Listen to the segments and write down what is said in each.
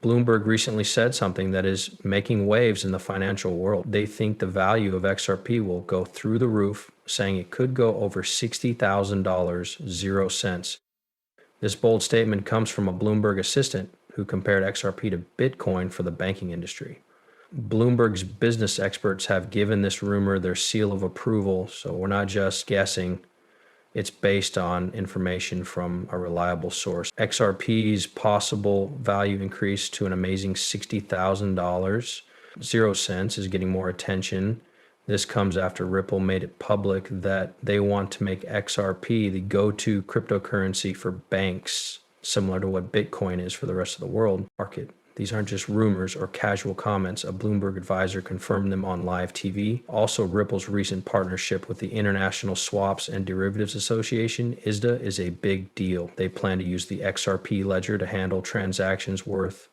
Bloomberg recently said something that is making waves in the financial world. They think the value of XRP will go through the roof, saying it could go over $60,000, 0 cents. This bold statement comes from a Bloomberg assistant who compared XRP to Bitcoin for the banking industry. Bloomberg's business experts have given this rumor their seal of approval, so we're not just guessing. It's based on information from a reliable source. XRP's possible value increase to an amazing $60,000, 0 cents, is getting more attention. This comes after Ripple made it public that they want to make XRP the go-to cryptocurrency for banks, similar to what Bitcoin is for the rest of the world market. These aren't just rumors or casual comments. A Bloomberg advisor confirmed them on live TV. Also, Ripple's recent partnership with the International Swaps and Derivatives Association, ISDA, is a big deal. They plan to use the XRP ledger to handle transactions worth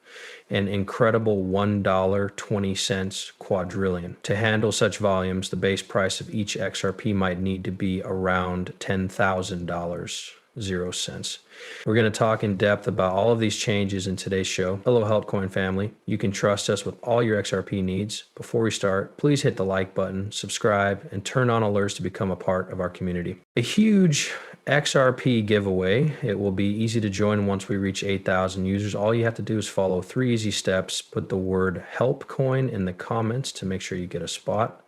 an incredible $1.20 quadrillion. To handle such volumes, the base price of each XRP might need to be around $10,000. 0 cents. We're going to talk in depth about all of these changes in today's show. Hello, Altcoin family. You can trust us with all your XRP needs. Before we start, please hit the like button, subscribe, and turn on alerts to become a part of our community. A huge XRP giveaway. It will be easy to join once we reach 8,000 users. All you have to do is follow 3 easy steps. Put the word help coin in the comments to make sure you get a spot.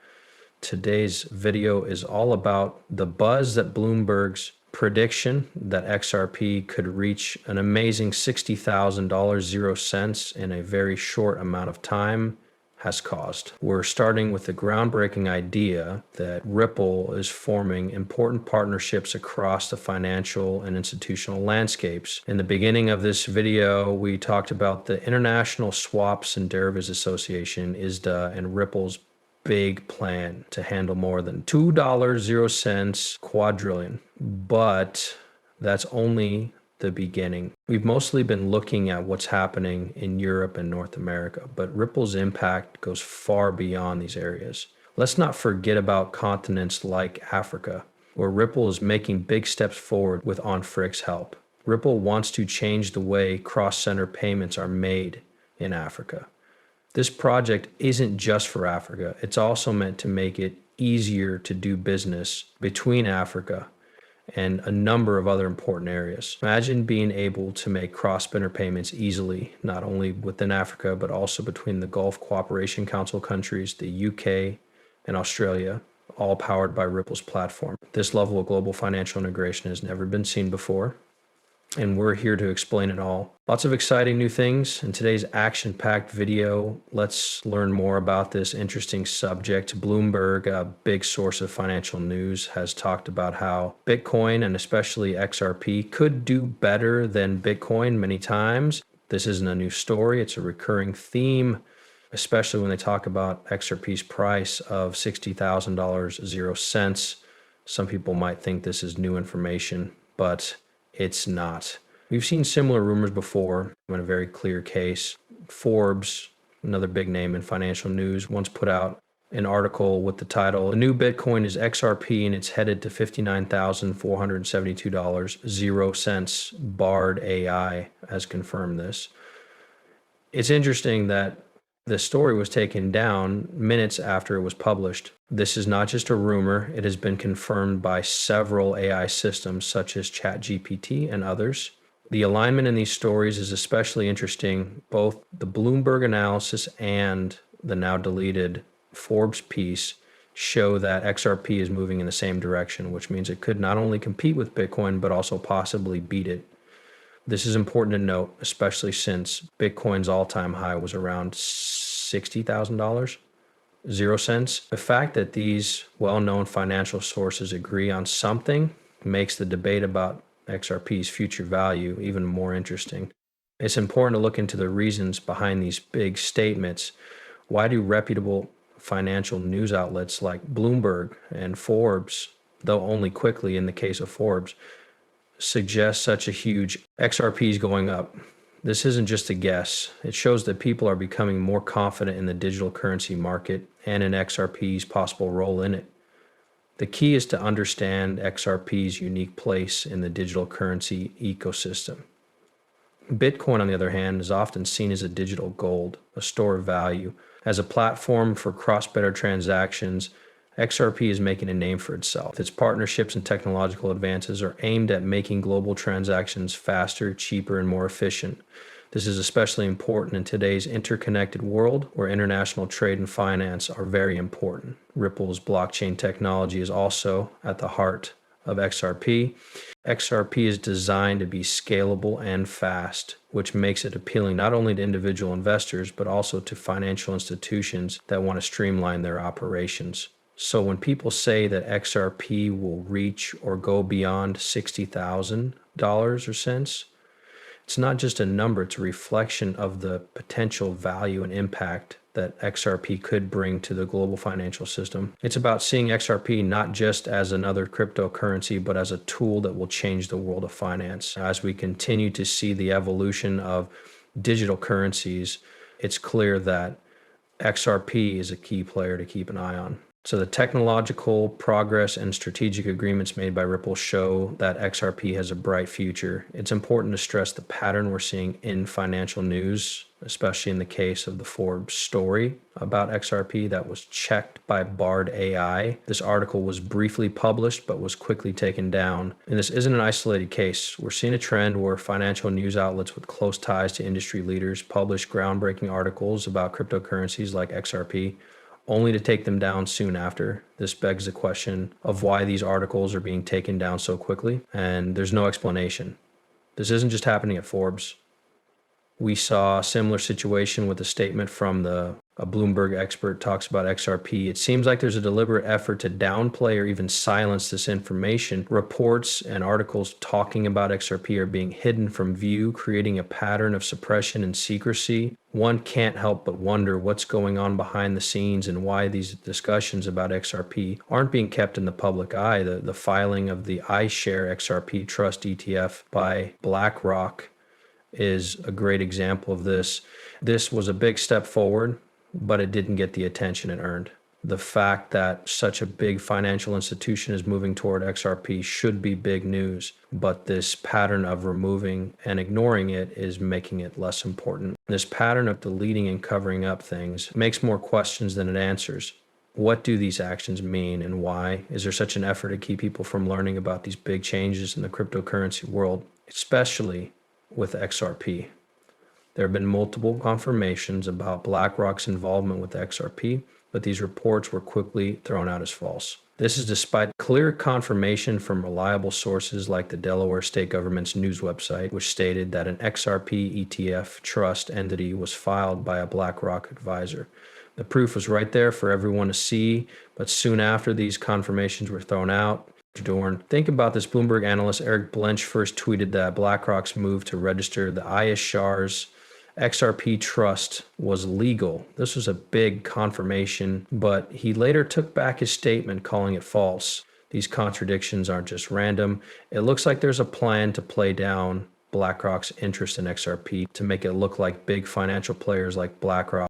Today's video is all about the buzz that Bloomberg's prediction that XRP could reach an amazing $60,000, 0 cents in a very short amount of time has caused. We're starting with the groundbreaking idea that Ripple is forming important partnerships across the financial and institutional landscapes. In the beginning of this video, we talked about the International Swaps and Derivatives Association, ISDA, and Ripple's big plan to handle more than $2, 0 cents quadrillion. But that's only the beginning. We've mostly been looking at what's happening in Europe and North America, but Ripple's impact goes far beyond these areas. Let's not forget about continents like Africa, where Ripple is making big steps forward with XRP's help. Ripple wants to change the way cross-center payments are made in Africa. This project isn't just for Africa. It's also meant to make it easier to do business between Africa and a number of other important areas. Imagine being able to make cross-border payments easily, not only within Africa, but also between the Gulf Cooperation Council countries, the UK, and Australia, all powered by Ripple's platform. This level of global financial integration has never been seen before, and we're here to explain it all. Lots of exciting new things in today's action-packed video. Let's learn more about this interesting subject. Bloomberg, a big source of financial news, has talked about how Bitcoin and especially XRP could do better than Bitcoin many times. This isn't a new story. It's a recurring theme, especially when they talk about XRP's price of $60,000, 0 cents. Some people might think this is new information, but it's not. We've seen similar rumors before in a very clear case. Forbes, another big name in financial news, once put out an article with the title, "The new Bitcoin is XRP and it's headed to $59,472, 0 cents. Bard AI has confirmed this." It's interesting that the story was taken down minutes after it was published. This is not just a rumor. It has been confirmed by several AI systems such as ChatGPT and others. The alignment in these stories is especially interesting. Both the Bloomberg analysis and the now deleted Forbes piece show that XRP is moving in the same direction, which means it could not only compete with Bitcoin, but also possibly beat it. This is important to note, especially since Bitcoin's all-time high was around $60,000, 0 cents. The fact that these well-known financial sources agree on something makes the debate about XRP's future value even more interesting. It's important to look into the reasons behind these big statements. Why do reputable financial news outlets like Bloomberg and Forbes, though only quickly in the case of Forbes, suggest such a huge XRPs going up? This isn't just a guess. It shows that people are becoming more confident in the digital currency market and in XRP's possible role in it. The key is to understand XRP's unique place in the digital currency ecosystem. Bitcoin, on the other hand, is often seen as a digital gold, a store of value. As a platform for cross-border transactions, XRP is making a name for itself. Its partnerships and technological advances are aimed at making global transactions faster, cheaper, and more efficient. This is especially important in today's interconnected world where international trade and finance are very important. Ripple's blockchain technology is also at the heart of XRP. XRP is designed to be scalable and fast, which makes it appealing not only to individual investors, but also to financial institutions that want to streamline their operations. So when people say that XRP will reach or go beyond $60,000 or cents, it's not just a number, it's a reflection of the potential value and impact that XRP could bring to the global financial system. It's about seeing XRP not just as another cryptocurrency, but as a tool that will change the world of finance. As we continue to see the evolution of digital currencies, it's clear that XRP is a key player to keep an eye on. So the technological progress and strategic agreements made by Ripple show that XRP has a bright future. It's important to stress the pattern we're seeing in financial news, especially in the case of the Forbes story about XRP that was checked by Bard AI. This article was briefly published but was quickly taken down. And this isn't an isolated case. We're seeing a trend where financial news outlets with close ties to industry leaders publish groundbreaking articles about cryptocurrencies like XRP, only to take them down soon after. This begs the question of why these articles are being taken down so quickly, and there's no explanation. This isn't just happening at Forbes. We saw a similar situation with a statement from a Bloomberg expert talks about XRP. It seems like there's a deliberate effort to downplay or even silence this information. Reports and articles talking about XRP are being hidden from view, creating a pattern of suppression and secrecy. One can't help but wonder what's going on behind the scenes and why these discussions about XRP aren't being kept in the public eye. The filing of the iShare XRP Trust ETF by BlackRock is a great example of this. This was a big step forward, but it didn't get the attention it earned. The fact that such a big financial institution is moving toward XRP should be big news, but this pattern of removing and ignoring it is making it less important. This pattern of deleting and covering up things makes more questions than it answers. What do these actions mean and why? Is there such an effort to keep people from learning about these big changes in the cryptocurrency world, especially with XRP? There have been multiple confirmations about BlackRock's involvement with XRP, but these reports were quickly thrown out as false. This is despite clear confirmation from reliable sources like the Delaware state government's news website, which stated that an XRP ETF trust entity was filed by a BlackRock advisor. The proof was right there for everyone to see, but soon after these confirmations were thrown out, Dorn. Think about this. Bloomberg analyst Eric Blench first tweeted that BlackRock's move to register the iShares XRP trust was legal. This was a big confirmation, but he later took back his statement, calling it false. These contradictions aren't just random. It looks like there's a plan to play down BlackRock's interest in XRP to make it look like big financial players like BlackRock